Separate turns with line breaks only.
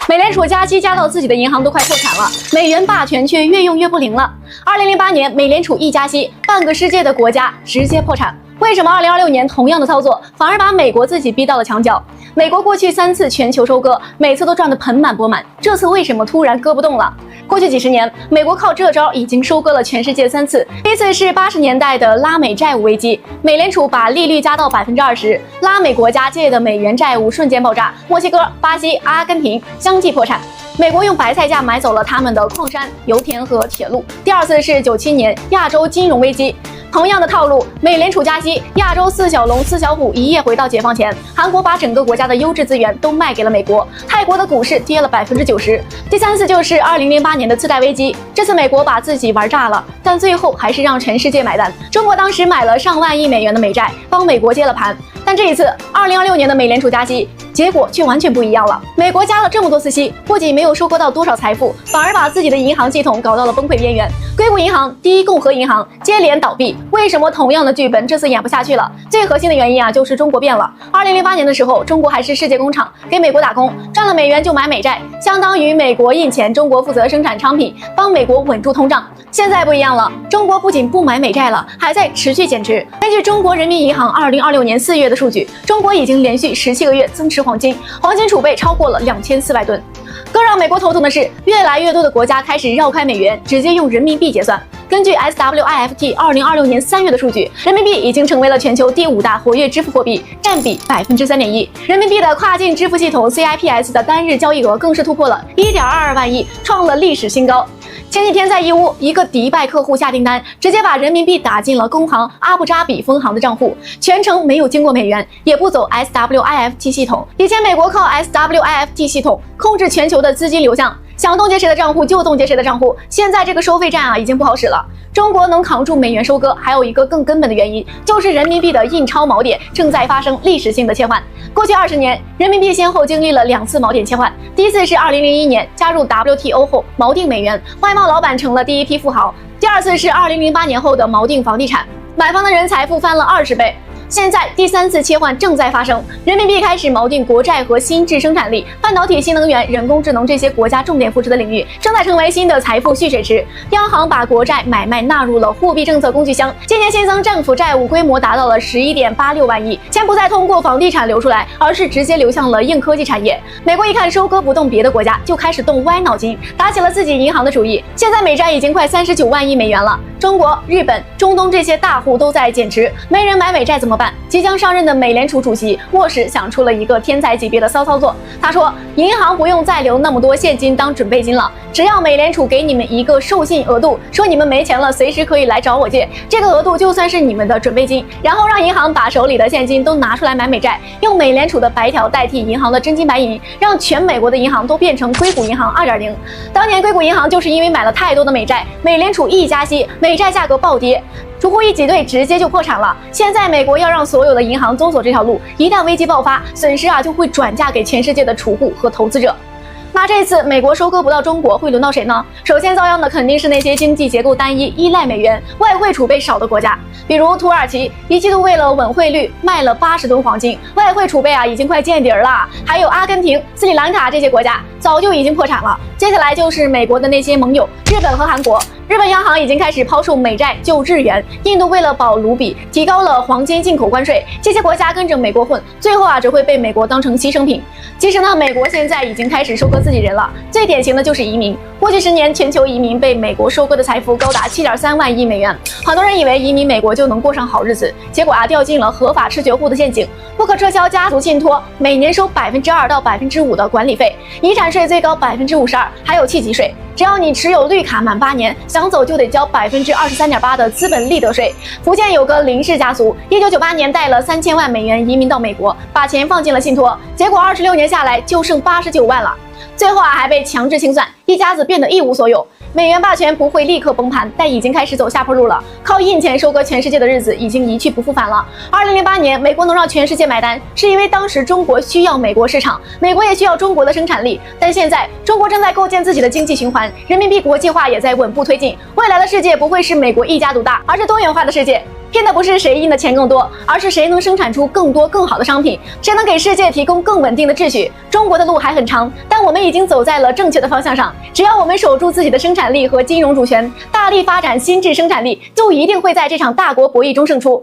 美联储加息加到自己的银行都快破产了，美元霸权却越用越不灵了。2008年美联储一加息，半个世界的国家直接破产。为什么2026年同样的操作，反而把美国自己逼到了墙角？美国过去3次全球收割，每次都赚得盆满钵满，这次为什么突然割不动了？过去几十年，美国靠这招已经收割了全世界3次。第一次是80年代的拉美债务危机，美联储把利率加到20%，拉美国家借的美元债务瞬间爆炸，墨西哥、巴西、阿根廷相继破产。美国用白菜价买走了他们的矿山、油田和铁路。第二次是97年亚洲金融危机。同样的套路，美联储加息，亚洲4小龙4小虎一夜回到解放前。韩国把整个国家的优质资源都卖给了美国，泰国的股市跌了90%。第三次就是2008年的次贷危机，这次美国把自己玩炸了，但最后还是让全世界买单。中国当时买了上万亿美元的美债，帮美国接了盘。但这一次2026年的美联储加息，结果却完全不一样了。美国加了这么多次息，不仅没有收割到多少财富，反而把自己的银行系统搞到了崩溃边缘。硅谷银行、第一共和银行接连倒闭，为什么同样的剧本这次演不下去了？最核心的原因就是中国变了。2008年的时候，中国还是世界工厂，给美国打工，赚了美元就买美债，相当于美国印钱，中国负责生产商品，帮美国稳住通胀。现在不一样了，中国不仅不买美债了，还在持续减持。根据中国人民银行2026年4月的数据，中国已经连续17个月增持黄金，黄金储备超过了2400吨。更让美国头疼的是，越来越多的国家开始绕开美元，直接用人民币结算。根据 SWIFT 2026年3月的数据，人民币已经成为了全球第5大活跃支付货币，占比3.1%。人民币的跨境支付系统 CIPS 的单日交易额更是突破了1.22万亿，创了历史新高。前几天在义乌，一个迪拜客户下订单，直接把人民币打进了工行阿布扎比分行的账户，全程没有经过美元，也不走 SWIFT 系统。以前美国靠 SWIFT 系统控制全球的资金流向，想冻结谁的账户就冻结谁的账户，现在这个收费站已经不好使了。中国能扛住美元收割，还有一个更根本的原因，就是人民币的印钞锚点正在发生历史性的切换。过去20年，人民币先后经历了2次锚点切换，第一次是2001年加入 WTO 后锚定美元，外贸老板成了第一批富豪；第二次是2008年后的锚定房地产，买房的人财富翻了20倍。现在第3次切换正在发生，人民币开始锚定国债和新质生产力、半导体、新能源、人工智能这些国家重点扶持的领域，正在成为新的财富蓄水池。央行把国债买卖纳入了货币政策工具箱，今年新增政府债务规模达到了11.86万亿，钱不再通过房地产流出来，而是直接流向了硬科技产业。美国一看收割不动别的国家，就开始动歪脑筋，打起了自己银行的主意。现在美债已经快39万亿美元了，中国、日本、中东这些大户都在减持，没人买美债怎么办？即将上任的美联储主席沃什想出了一个天才级别的骚操作。他说，银行不用再留那么多现金当准备金了，只要美联储给你们一个授信额度，说你们没钱了随时可以来找我借，这个额度就算是你们的准备金，然后让银行把手里的现金都拿出来买美债，用美联储的白条代替银行的真金白银，让全美国的银行都变成硅谷银行2.0。当年硅谷银行就是因为买了太多的美债，美联储一加息，美债价格暴跌，储户一挤兑，直接就破产了。现在美国要让所有的银行都走这条路，一旦危机爆发，损失就会转嫁给全世界的储户和投资者。那这次美国收割不到中国，会轮到谁呢？首先遭殃的肯定是那些经济结构单一、依赖美元、外汇储备少的国家，比如土耳其，一季度为了稳汇率卖了80吨黄金，外汇储备已经快见底了。还有阿根廷、斯里兰卡这些国家早就已经破产了。接下来就是美国的那些盟友，日本和韩国。日本央行已经开始抛售美债救日元，印度为了保卢比，提高了黄金进口关税。这些国家跟着美国混，最后只会被美国当成牺牲品。其实呢，美国现在已经开始收割自己人了，最典型的就是移民。过去10年，全球移民被美国收割的财富高达7.3万亿美元。很多人以为移民美国就能过上好日子，结果掉进了合法吃绝户的陷阱。不可撤销家族信托，每年收2%到5%的管理费，遗产税最高52%，还有弃疾税。只要你持有绿卡满8年，想走就得交23.8%的资本利得税。福建有个林氏家族，1998年带了3000万美元移民到美国，把钱放进了信托，结果26年下来就剩89万了。最后还被强制清算，一家子变得一无所有。美元霸权不会立刻崩盘，但已经开始走下坡路了。靠印钱收割全世界的日子已经一去不复返了。2008年，美国能让全世界买单，是因为当时中国需要美国市场，美国也需要中国的生产力。但现在，中国正在构建自己的经济循环，人民币国际化也在稳步推进。未来的世界不会是美国一家独大，而是多元化的世界。拼的不是谁印的钱更多，而是谁能生产出更多更好的商品，谁能给世界提供更稳定的秩序。中国的路还很长，但我们已经走在了正确的方向上。只要我们守住自己的生产力和金融主权，大力发展心智生产力，就一定会在这场大国博弈中胜出。